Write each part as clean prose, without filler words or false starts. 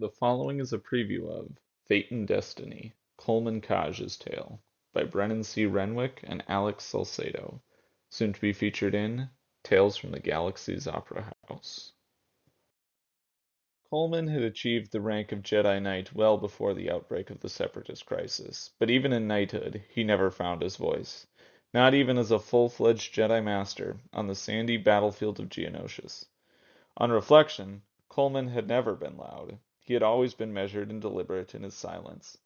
The following is a preview of Fate and Destiny, Coleman Kcaj's Tale, by Brennan C. Renwick and Alex Salcedo, soon to be featured in Tales from the Galaxies Opera House. Coleman had achieved the rank of Jedi Knight well before the outbreak of the Separatist crisis, but even in knighthood, he never found his voice, not even as a full-fledged Jedi Master on the sandy battlefield of Geonosis. On reflection, Coleman had never been loud. He had always been measured and deliberate in his silence.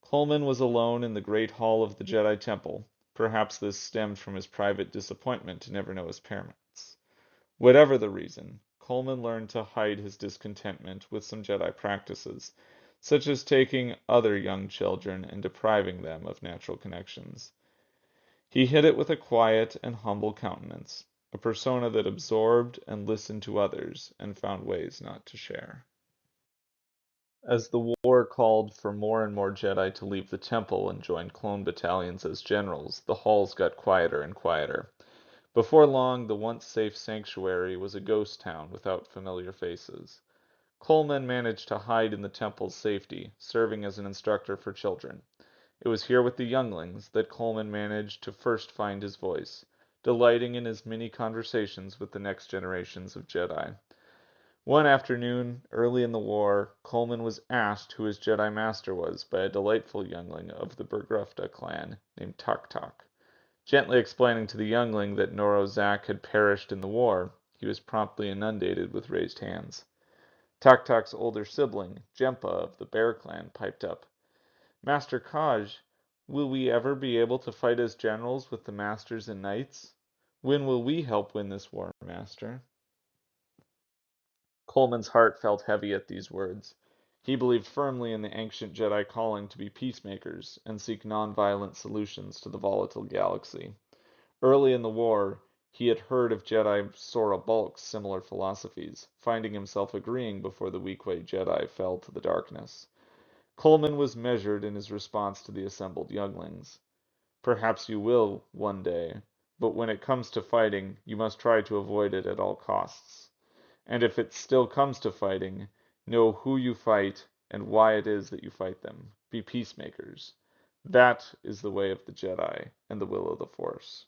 Coleman was alone in the great hall of the Jedi Temple. Perhaps this stemmed from his private disappointment to never know his parents. Whatever the reason, Coleman learned to hide his discontentment with some Jedi practices, such as taking other young children and depriving them of natural connections. He hid it with a quiet and humble countenance, a persona that absorbed and listened to others and found ways not to share. As the war called for more and more Jedi to leave the temple and join clone battalions as generals, the halls got quieter and quieter. Before long, the once safe sanctuary was a ghost town without familiar faces. Coleman managed to hide in the temple's safety, serving as an instructor for children. It was here with the younglings that Coleman managed to first find his voice, delighting in his mini conversations with the next generations of Jedi. One afternoon, early in the war, Coleman was asked who his Jedi Master was by a delightful youngling of the Bergrufta clan named Tuk Tuk. Gently explaining to the youngling that Noro Zak had perished in the war, he was promptly inundated with raised hands. Tuk Tuk's older sibling, Jempa of the Bear clan, piped up, "Master Kaj, will we ever be able to fight as generals with the masters and knights? When will we help win this war, Master?" Coleman's heart felt heavy at these words. He believed firmly in the ancient Jedi calling to be peacemakers and seek non-violent solutions to the volatile galaxy. Early in the war, he had heard of Jedi Sora Bulk's similar philosophies, finding himself agreeing before the weak-weight Jedi fell to the darkness. Coleman was measured in his response to the assembled younglings. "Perhaps you will, one day, but when it comes to fighting, you must try to avoid it at all costs. And if it still comes to fighting, know who you fight and why it is that you fight them. Be peacemakers. That is the way of the Jedi and the will of the Force."